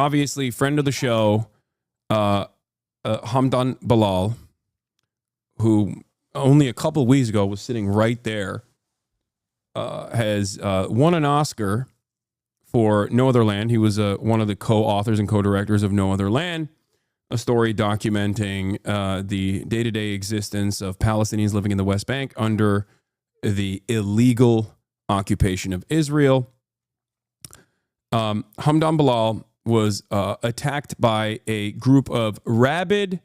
obviously friend of the show, Hamdan Bilal, who only a couple of weeks ago was sitting right there, has won an Oscar for No Other Land. He was one of the co-authors and co-directors of No Other Land, a story documenting the day-to-day existence of Palestinians living in the West Bank under the illegal occupation of Israel. Hamdan Bilal was attacked by a group of rabid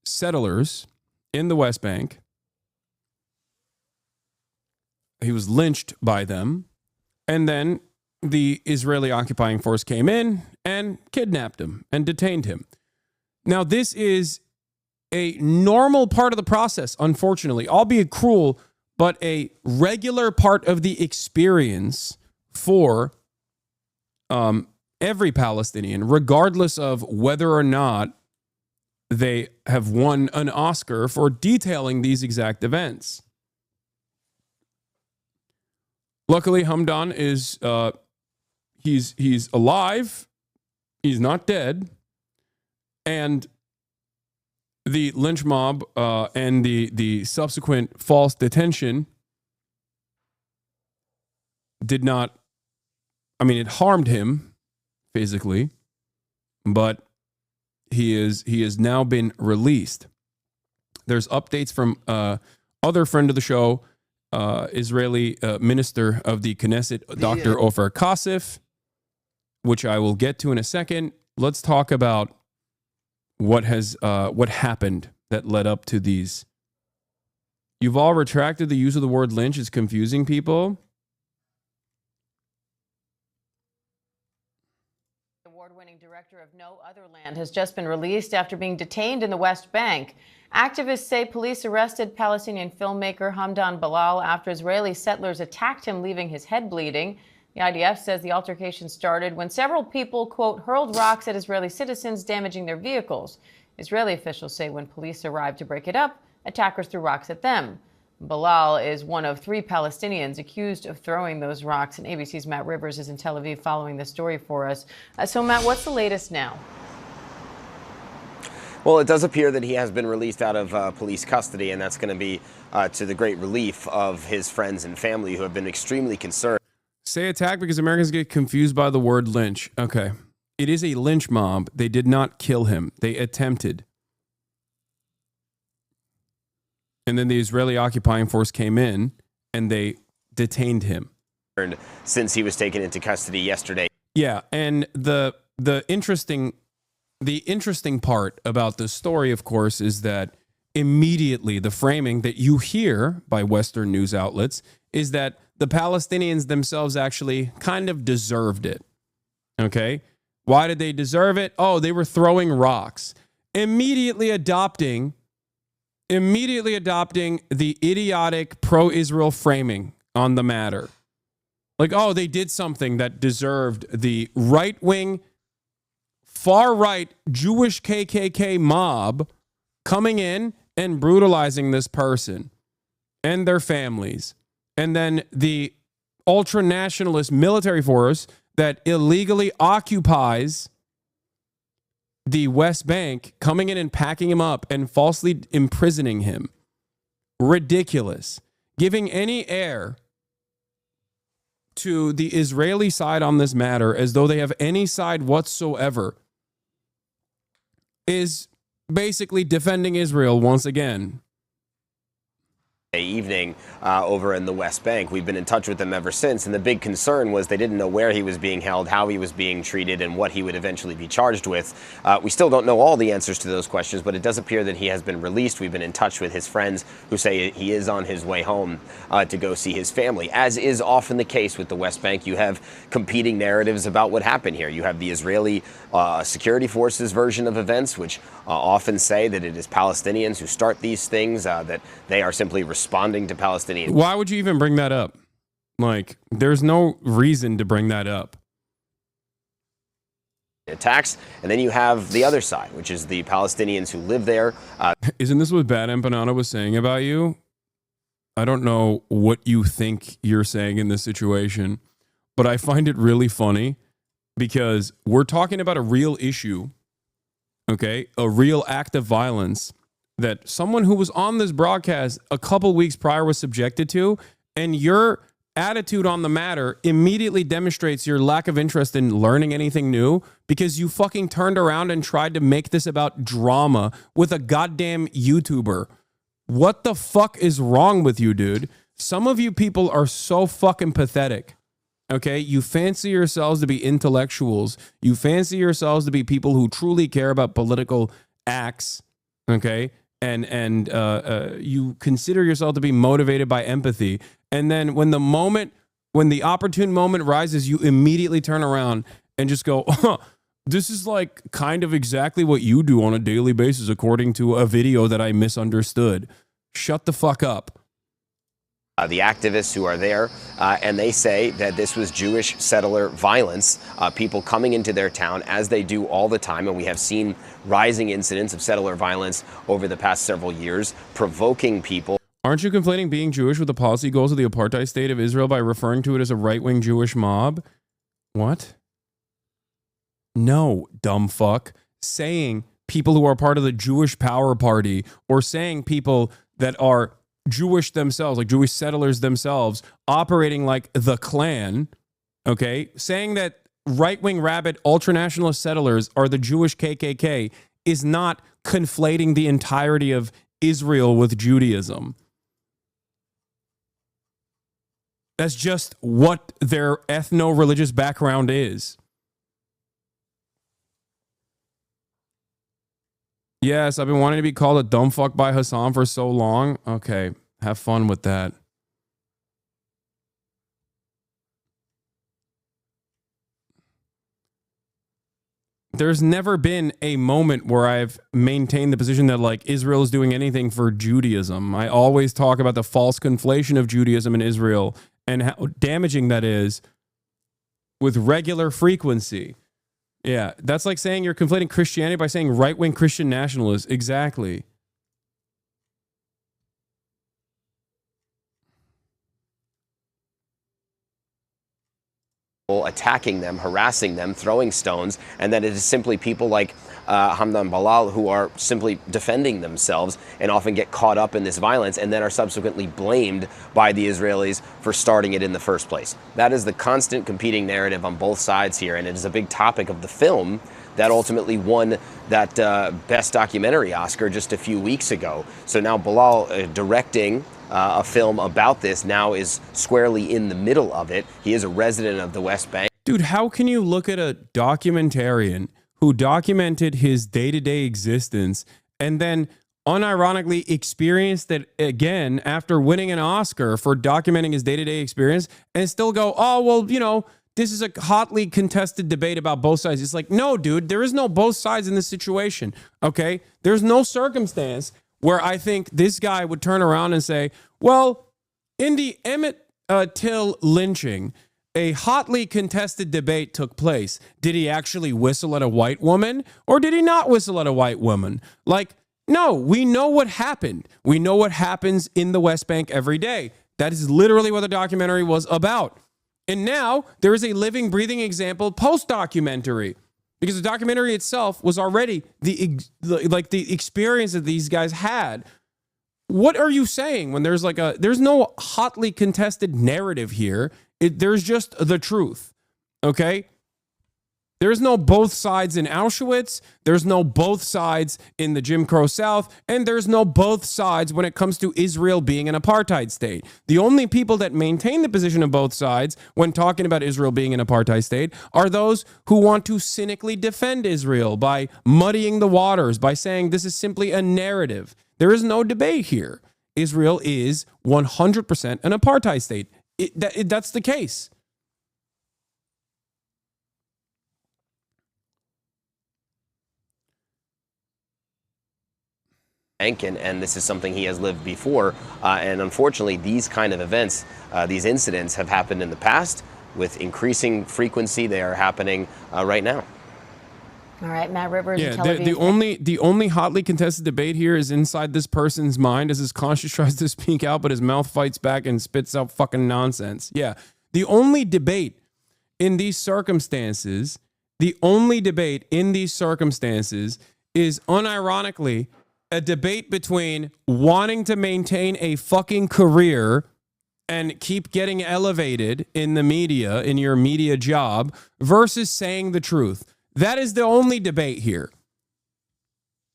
settlers in the West Bank. He was lynched by them. And then the Israeli occupying force came in and kidnapped him and detained him. Now, this is a normal part of the process, unfortunately, albeit cruel, but a regular part of the experience for every Palestinian, regardless of whether or not they have won an Oscar for detailing these exact events. Luckily, Hamdan is he's alive. He's not dead. And the lynch mob and the subsequent false detention did not, I mean, it harmed him physically, but he has now been released. There's updates from other friend of the show, Israeli minister of the Knesset, Dr. Ofer Kasif, which I will get to in a second. Let's talk about what happened that led up to these. You've all retracted the use of the word lynch. It's confusing people. Award-winning director of No Other Land has just been released after being detained in the West Bank. Activists say police arrested Palestinian filmmaker Hamdan Bilal after Israeli settlers attacked him, leaving his head bleeding. The IDF says the altercation started when several people, quote, hurled rocks at Israeli citizens, damaging their vehicles. Israeli officials say when police arrived to break it up, attackers threw rocks at them. Bilal is one of 3 Palestinians accused of throwing those rocks, and ABC's Matt Rivers is in Tel Aviv following the story for us. So, Matt, what's the latest now? Well, it does appear that he has been released out of police custody, and that's going to be to the great relief of his friends and family who have been extremely concerned. Say attack because Americans get confused by the word lynch. Okay. It is a lynch mob. They did not kill him. They attempted. And then the Israeli occupying force came in and they detained him. Since he was taken into custody yesterday. Yeah, and the interesting part about this story, of course, is that immediately the framing that you hear by Western news outlets is that the Palestinians themselves actually kind of deserved it. Okay? Why did they deserve it? Oh, they were throwing rocks. Immediately adopting the idiotic pro-Israel framing on the matter. Like, oh, they did something that deserved the right-wing, far-right Jewish KKK mob coming in and brutalizing this person and their families. And then the ultra-nationalist military force that illegally occupies the West Bank coming in and packing him up and falsely imprisoning him. Ridiculous. Giving any air to the Israeli side on this matter as though they have any side whatsoever is basically defending Israel once again. Evening over in the West Bank. We've been in touch with them ever since, and the big concern was they didn't know where he was being held, how he was being treated, and what he would eventually be charged with. We still don't know all the answers to those questions, but it does appear that he has been released. We've been in touch with his friends who say he is on his way home to go see his family. As is often the case with the West Bank, you have competing narratives about what happened here. You have the Israeli security forces version of events, which often say that it is Palestinians who start these things, that they are simply responding to Palestinians. Why would you even bring that up? Like, there's no reason to bring that up. Attacks, and then you have the other side, which is the Palestinians who live there. Isn't this what Bad Empanada was saying about you? I don't know what you think you're saying in this situation, but I find it really funny because we're talking about a real issue, okay? A real act of violence that someone who was on this broadcast a couple weeks prior was subjected to, and your attitude on the matter immediately demonstrates your lack of interest in learning anything new because you fucking turned around and tried to make this about drama with a goddamn YouTuber. What the fuck is wrong with you, dude? Some of you people are so fucking pathetic. Okay, you fancy yourselves to be intellectuals. You fancy yourselves to be people who truly care about political acts. Okay, and you consider yourself to be motivated by empathy. And then when the opportune moment rises, you immediately turn around and just go, this is like kind of exactly what you do on a daily basis, according to a video that I misunderstood. Shut the fuck up. The activists who are there, and they say that this was Jewish settler violence, people coming into their town as they do all the time. And we have seen rising incidents of settler violence over the past several years, provoking people. Aren't you conflating being Jewish with the policy goals of the apartheid state of Israel by referring to it as a right-wing Jewish mob? What? No, dumb fuck. Saying people who are part of the Jewish Power Party, or saying people that are Jewish themselves, like Jewish settlers themselves, operating like the Klan, okay? Saying that right-wing rabid ultranationalist settlers are the Jewish KKK is not conflating the entirety of Israel with Judaism. That's just what their ethno-religious background is. Yes, I've been wanting to be called a dumb fuck by Hasan for so long. Okay, have fun with that. There's never been a moment where I've maintained the position that like Israel is doing anything for Judaism. I always talk about the false conflation of Judaism and Israel and how damaging that is with regular frequency. Yeah, that's like saying you're conflating Christianity by saying right-wing Christian nationalists. Exactly. Attacking them, harassing them, throwing stones, and that it is simply people like Hamdan Bilal who are simply defending themselves and often get caught up in this violence and then are subsequently blamed by the Israelis for starting it in the first place. That is the constant competing narrative on both sides here, and it is a big topic of the film that ultimately won that Best Documentary Oscar just a few weeks ago. So now Bilal directing a film about this now is squarely in the middle of it. He is a resident of the West Bank. Dude, how can you look at a documentarian who documented his day-to-day existence and then unironically experienced it again after winning an Oscar for documenting his day-to-day experience and still go, oh, well, you know, this is a hotly contested debate about both sides. It's like, no, dude, there is no both sides in this situation, okay? There's no circumstance where I think this guy would turn around and say, well, in the Emmett Till lynching, a hotly contested debate took place. Did he actually whistle at a white woman or did he not whistle at a white woman? Like, no, we know what happened. We know what happens in the West Bank every day. That is literally what the documentary was about. And now there is a living, breathing example post-documentary. Because the documentary itself was already the experience that these guys had. What are you saying when there's no hotly contested narrative here? There's just the truth, okay? There's no both sides in Auschwitz. There's no both sides in the Jim Crow South. And there's no both sides when it comes to Israel being an apartheid state. The only people that maintain the position of both sides when talking about Israel being an apartheid state are those who want to cynically defend Israel by muddying the waters, by saying this is simply a narrative. There is no debate here. Israel is 100% an apartheid state. That's the case. And this is something he has lived before. And unfortunately, these kind of events, these incidents have happened in the past with increasing frequency. They are happening right now. All right, Matt Rivers. Yeah, the only hotly contested debate here is inside this person's mind as his conscience tries to speak out, but his mouth fights back and spits out fucking nonsense. Yeah, the only debate in these circumstances The only debate in these circumstances is unironically a debate between wanting to maintain a fucking career and keep getting elevated in the media, in your media job, versus saying the truth. That is the only debate here.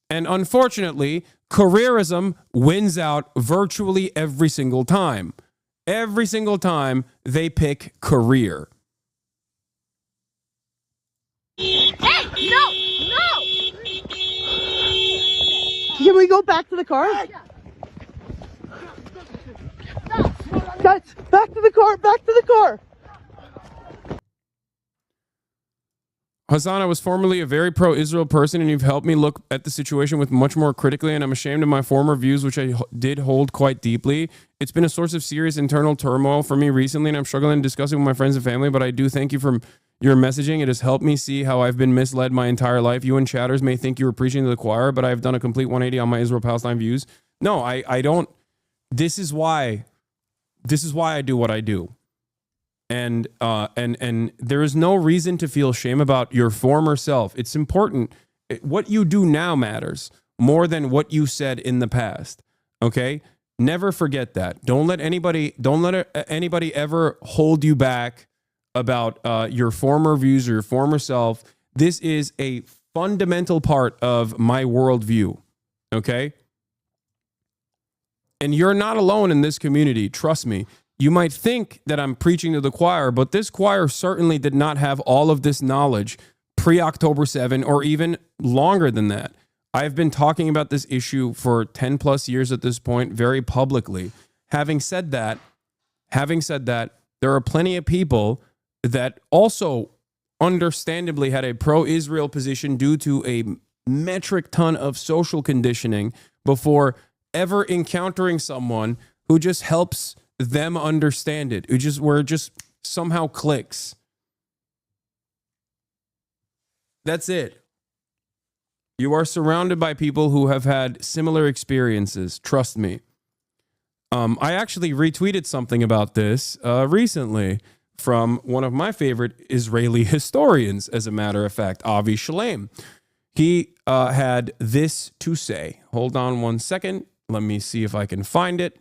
And unfortunately, careerism wins out virtually every single time. Every single time they pick career. Hey, no! Can we go back to the car? Guys, back to the car, back to the car! Hasan, I was formerly a very pro-Israel person, and you've helped me look at the situation with much more critically, and I'm ashamed of my former views, which I did hold quite deeply. It's been a source of serious internal turmoil for me recently, and I'm struggling discussing with my friends and family, but I do thank you for your messaging. It has helped me see how I've been misled my entire life. You and chatters may think you were preaching to the choir, but I've done a complete 180 on my Israel-Palestine views. No, I don't. This is why I do what I do. And there is no reason to feel shame about your former self. It's important. What you do now matters more than what you said in the past. Okay? Never forget that. Don't let anybody ever hold you back about your former views or your former self. This is a fundamental part of my worldview. Okay? And you're not alone in this community. Trust me. You might think that I'm preaching to the choir, but this choir certainly did not have all of this knowledge pre-October 7 or even longer than that. I've been talking about this issue for 10 plus years at this point, very publicly. Having said that, there are plenty of people that also understandably had a pro-Israel position due to a metric ton of social conditioning before ever encountering someone who just helps them understand it. Where it just somehow clicks. That's it. You are surrounded by people who have had similar experiences. Trust me. I actually retweeted something about this recently from one of my favorite Israeli historians, as a matter of fact, Avi Shalem. He had this to say. Hold on one second. Let me see if I can find it.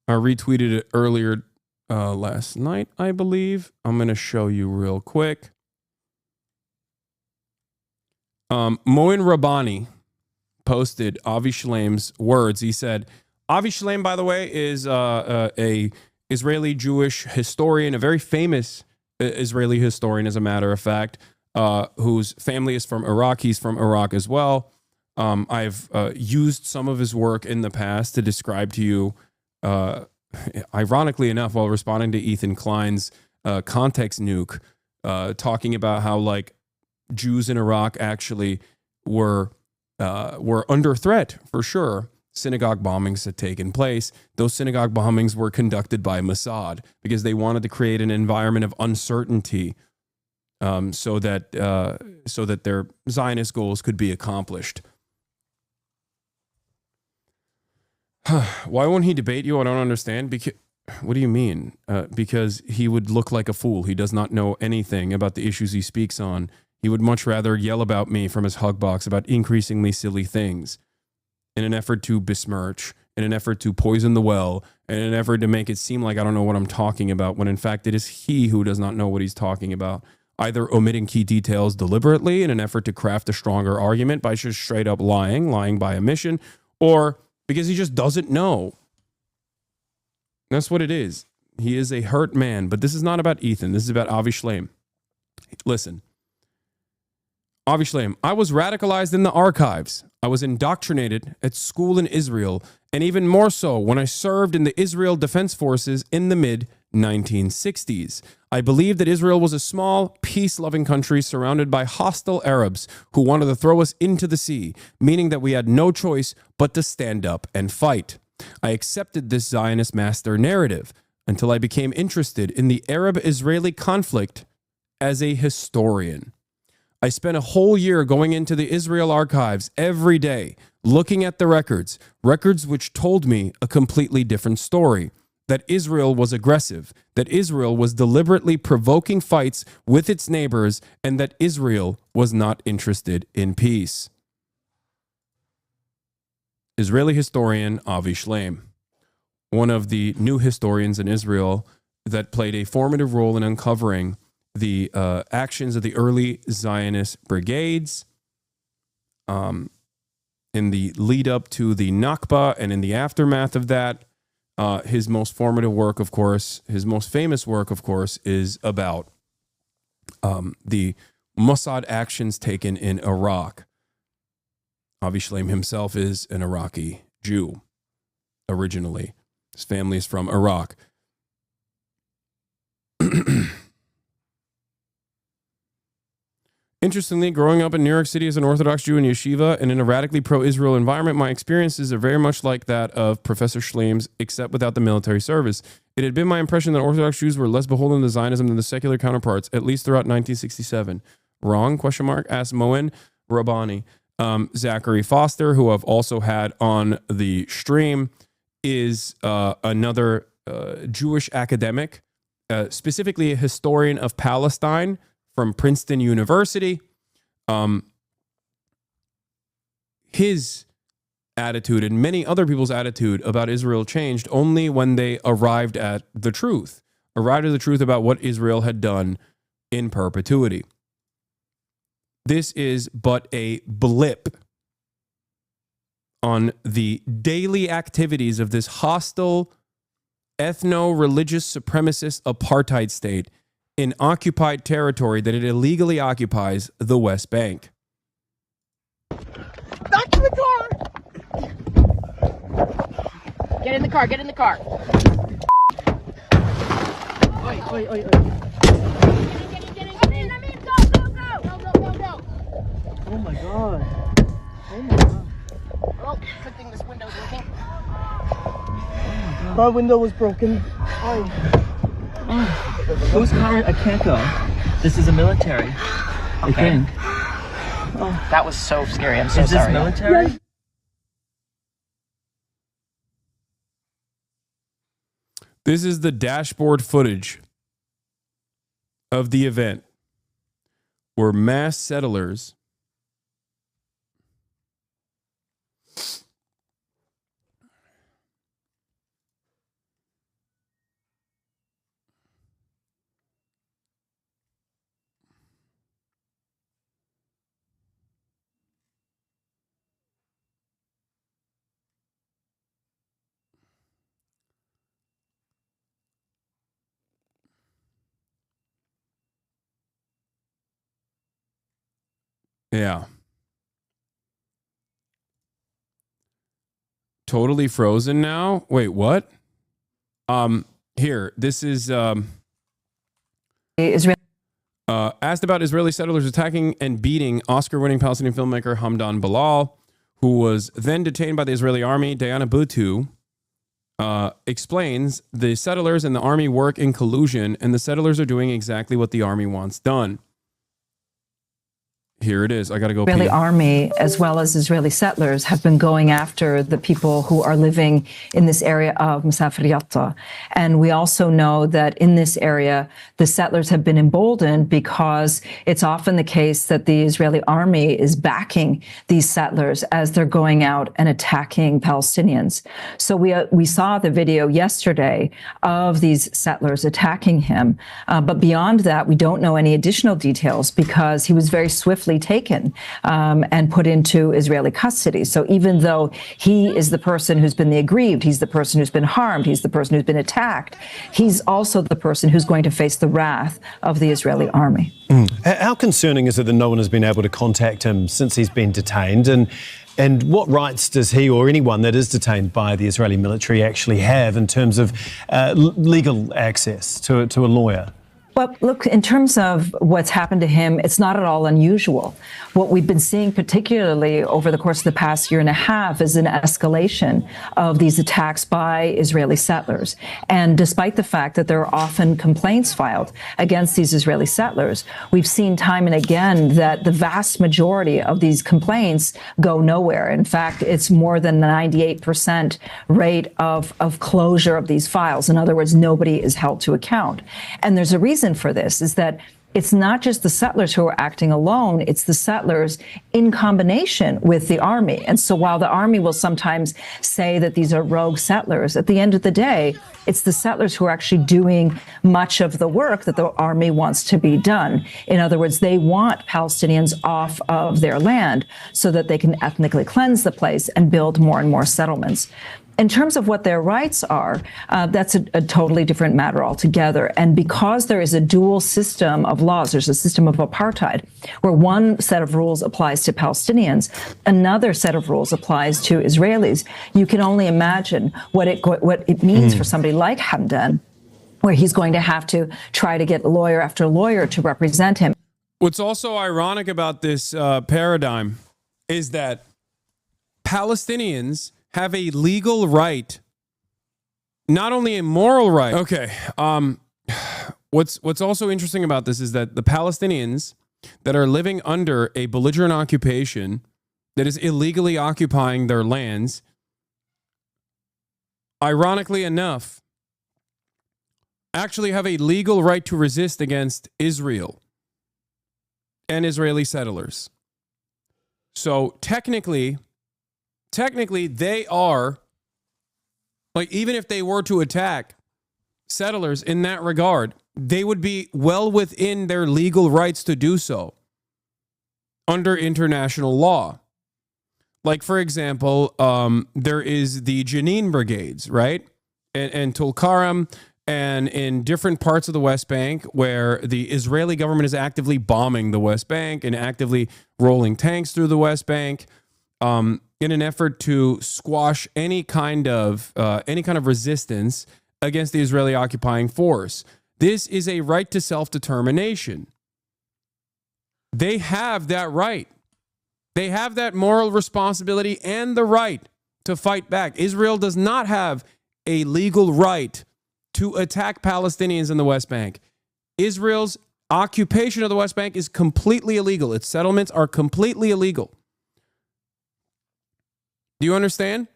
I retweeted it earlier last night, I believe. I'm going to show you real quick. Moin Rabbani posted Avi Shalem's words. He said, Avi Shalem, by the way, is a Israeli Jewish historian, a very famous Israeli historian, as a matter of fact, whose family is from Iraq. He's from Iraq as well. I've used some of his work in the past to describe to you, ironically enough, while responding to Ethan Klein's context nuke, talking about how like Jews in Iraq actually were under threat for sure. Synagogue bombings had taken place. Those synagogue bombings were conducted by Mossad because they wanted to create an environment of uncertainty, so that their Zionist goals could be accomplished. Why won't he debate you? I don't understand. What do you mean? Because he would look like a fool. He does not know anything about the issues he speaks on. He would much rather yell about me from his hug box about increasingly silly things in an effort to besmirch, in an effort to poison the well, in an effort to make it seem like I don't know what I'm talking about, when in fact it is he who does not know what he's talking about, either omitting key details deliberately in an effort to craft a stronger argument by just straight up lying by omission, or because he just doesn't know. That's what it is. He is a hurt man, but this is not about Ethan. This is about Avi Shalem. Listen. Avi Shalem, I was radicalized in the archives. I was indoctrinated at school in Israel, and even more so when I served in the Israel Defense Forces in the mid-1960s. I believed that Israel was a small, peace-loving country surrounded by hostile Arabs who wanted to throw us into the sea, meaning that we had no choice but to stand up and fight. I accepted this Zionist master narrative until I became interested in the Arab-Israeli conflict as a historian. I spent a whole year going into the Israel archives every day, looking at the records which told me a completely different story. that Israel was aggressive, that Israel was deliberately provoking fights with its neighbors, and that Israel was not interested in peace. Israeli historian Avi Shleim, one of the new historians in Israel that played a formative role in uncovering the actions of the early Zionist brigades in the lead up to the Nakba and in the aftermath of that. His most formative work, of course, his most famous work, of course, is about the Mossad actions taken in Iraq. Avi Shleim himself is an Iraqi Jew originally. His family is from Iraq. Interestingly, growing up in New York City as an Orthodox Jew in yeshiva and in a radically pro-Israel environment, my experiences are very much like that of Professor Shleim's, except without the military service. It had been my impression that Orthodox Jews were less beholden to Zionism than the secular counterparts, at least throughout 1967. Wrong? ? Asked Moen Rabbani. Zachary Foster, who I've also had on the stream, is another Jewish academic, specifically a historian of Palestine from Princeton University. His attitude and many other people's attitude about Israel changed only when they arrived at the truth about what Israel had done in perpetuity. This is but a blip on the daily activities of this hostile, ethno-religious supremacist apartheid state in occupied territory that it illegally occupies, the West Bank. Back to the car! Get in the car, get in the car. Oi, oi, oi, oi. Get in, go. Oh my god. Oh my god. Oh, good thing this window's working. Car window was broken. Oh. Whose car? I can't go. This is a military. I think. That was so scary. I'm so Is this sorry. military? This is the dashboard footage of the event where mass settlers Yeah. Totally frozen now? Wait, what? Here, this is Israel. Asked about Israeli settlers attacking and beating Oscar-winning Palestinian filmmaker Hamdan Bilal, who was then detained by the Israeli army. Diana Butu explains the settlers and the army work in collusion, and the settlers are doing exactly what the army wants done. Here it is. I got to go. Israeli army, as well as Israeli settlers, have been going after the people who are living in this area of Musafir Yatta. And we also know that in this area, the settlers have been emboldened because it's often the case that the Israeli army is backing these settlers as they're going out and attacking Palestinians. So we saw the video yesterday of these settlers attacking him. But beyond that, we don't know any additional details because he was very swiftly taken and put into Israeli custody. So even though he is the person who's been the aggrieved, he's the person who's been harmed, he's the person who's been attacked, he's also the person who's going to face the wrath of the Israeli army. How concerning is it that no one has been able to contact him since he's been detained? And what rights does he or anyone that is detained by the Israeli military actually have in terms of legal access to a lawyer? But look, in terms of what's happened to him, it's not at all unusual. What we've been seeing, particularly over the course of the past year and a half, is an escalation of these attacks by Israeli settlers. And despite the fact that there are often complaints filed against these Israeli settlers, we've seen time and again that the vast majority of these complaints go nowhere. In fact, it's more than the 98% rate of closure of these files. In other words, nobody is held to account. And there's a reason for this, is that it's not just the settlers who are acting alone, it's the settlers in combination with the army. And so while the army will sometimes say that these are rogue settlers, at the end of the day, it's the settlers who are actually doing much of the work that the army wants to be done. In other words, they want Palestinians off of their land so that they can ethnically cleanse the place and build more and more settlements. In terms of what their rights are, that's a totally different matter altogether. And because there is a dual system of laws, there's a system of apartheid, where one set of rules applies to Palestinians, another set of rules applies to Israelis. You can only imagine what it means for somebody like Hamdan, where he's going to have to try to get lawyer after lawyer to represent him. What's also ironic about this paradigm is that Palestinians have a legal right, not only a moral right. Okay. What's also interesting about this is that the Palestinians that are living under a belligerent occupation that is illegally occupying their lands, ironically enough, actually have a legal right to resist against Israel and Israeli settlers. So technically they are, like, even if they were to attack settlers in that regard, they would be well within their legal rights to do so under international law. Like, for example, there is the Jenin brigades, right? And Tulkarem, and in different parts of the West Bank where the Israeli government is actively bombing the West Bank and actively rolling tanks through the West Bank, in an effort to squash any kind of resistance against the Israeli occupying force. This is a right to self-determination. They have that right. They have that moral responsibility and the right to fight back. Israel does not have a legal right to attack Palestinians in the West Bank. Israel's occupation of the West Bank is completely illegal. Its settlements are completely illegal. Do you understand?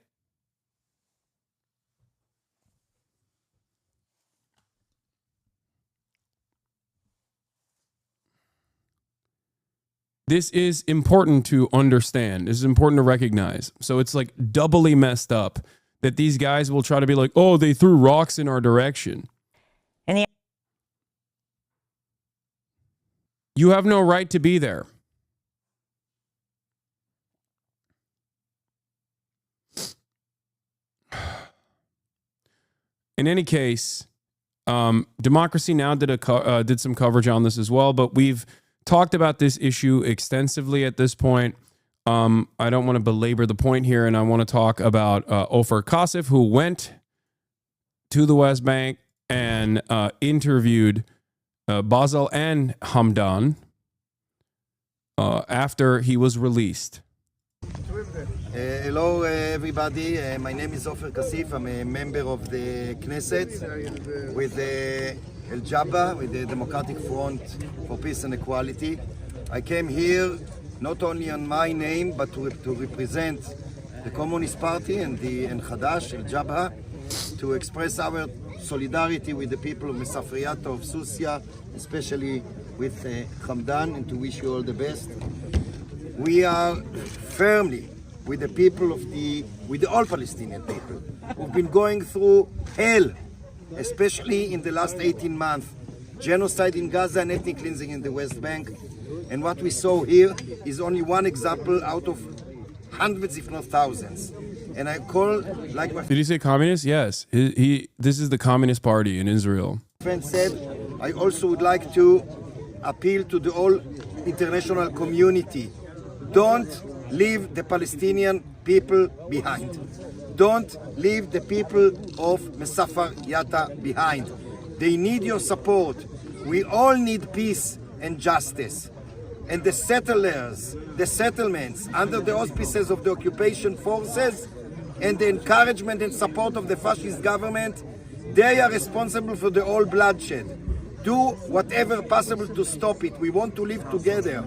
This is important to understand. This is important to recognize. So it's like doubly messed up that these guys will try to be like, oh, they threw rocks in our direction. You have no right to be there. In any case, Democracy Now! did some coverage on this as well, but we've talked about this issue extensively at this point. I don't want to belabor the point here, and I want to talk about Ofer Kasif, who went to the West Bank and interviewed Basel and Hamdan after he was released. Hello everybody, my name is Ofer Kasif. I'm a member of the Knesset with El Jabba, with the Democratic Front for Peace and Equality. I came here not only on my name but to represent the Communist Party and Hadash, El Jabba, to express our solidarity with the people of Mesafriata, of Susia, especially with Hamdan, and to wish you all the best. We are firmly with the people with the all Palestinian people who've been going through hell, especially in the last 18 months. Genocide in Gaza and ethnic cleansing in the West Bank. And what we saw here is only one example out of hundreds, if not thousands. And I call, like my Did he say communist? Yes. This is the Communist Party in Israel. friend said, I also would like to appeal to the whole international community. Don't leave the Palestinian people behind. Don't leave the people of Mesafar Yatta behind. They need your support. We all need peace and justice. And the settlers, the settlements, under the auspices of the occupation forces and the encouragement and support of the fascist government, they are responsible for the all bloodshed. Do whatever possible to stop it. We want to live together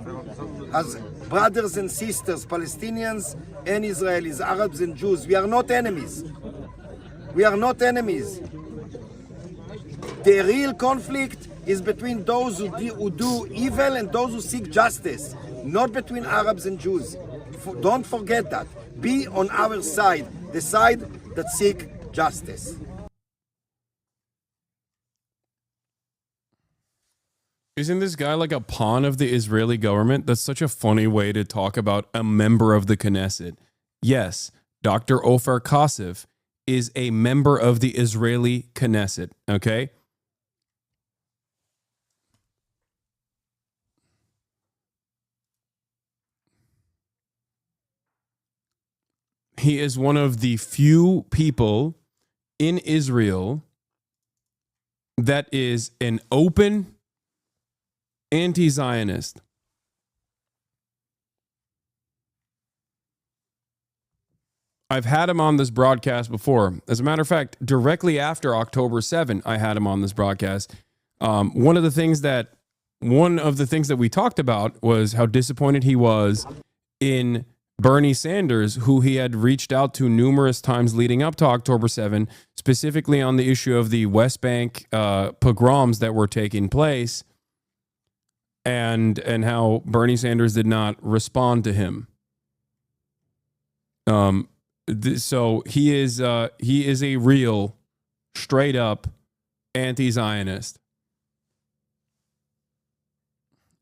as brothers and sisters, Palestinians and Israelis, Arabs and Jews. We are not enemies. We are not enemies. The real conflict is between those who do evil and those who seek justice, not between Arabs and Jews. Don't forget that. Be on our side, the side that seek justice. Isn't this guy like a pawn of the Israeli government? That's such a funny way to talk about a member of the Knesset. Yes, Dr. Ofer Kasif is a member of the Israeli Knesset, okay? He is one of the few people in Israel that is an open anti-Zionist. I've had him on this broadcast before. As a matter of fact, directly after October 7, I had him on this broadcast. One of the things that we talked about was how disappointed he was in Bernie Sanders, who he had reached out to numerous times leading up to October 7, specifically on the issue of the West Bank pogroms that were taking place, and how Bernie Sanders did not respond to him. So he is a real, straight up anti-Zionist.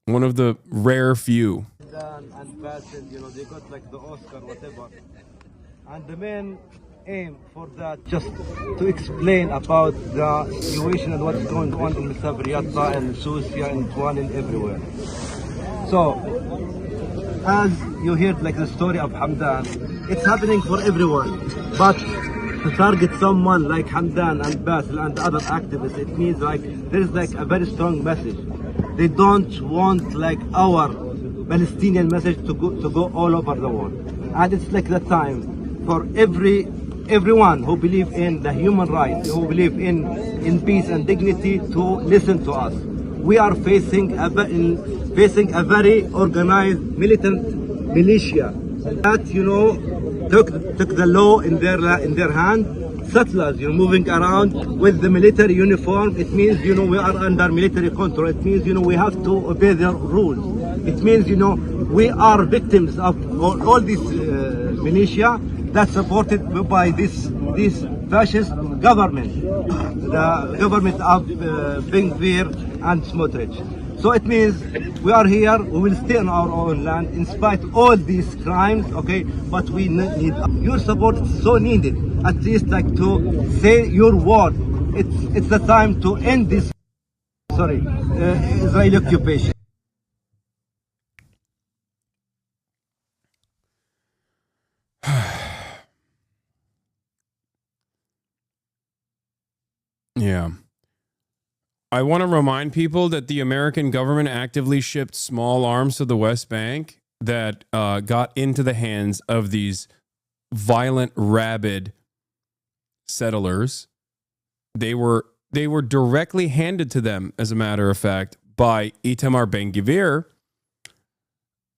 One of the rare few. And Bassett, they got like the Oscar, whatever. And the main aim for that, just to explain about the situation and what's going on in Sabriata and Susia and Tuan and everywhere. So, as you heard like the story of Hamdan, it's happening for everyone. But to target someone like Hamdan and Bassel and other activists, it means like there is like a very strong message. They don't want like our Palestinian message to go all over the world. And it's like the time for everyone who believe in the human rights, who believe in peace and dignity, to listen to us. We are facing a very organized militant militia that took the law in their hand. Settlers, moving around with the military uniform. It means, we are under military control. It means, we have to obey their rules. It means, we are victims of all these militia that's supported by this fascist government, the government of Ben Gvir and Smotrich. So it means we are here, we will stay on our own land in spite of all these crimes, okay? But we need your support, is so needed. At least like to say your word. It's the time to end this, Israeli occupation. Yeah. I want to remind people that the American government actively shipped small arms to the West Bank that got into the hands of these violent, rabid settlers. They were directly handed to them, as a matter of fact, by Itamar Ben-Gvir,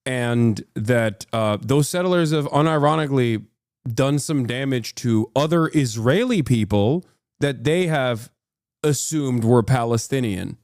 and that those settlers have unironically done some damage to other Israeli people that they have assumed were Palestinian.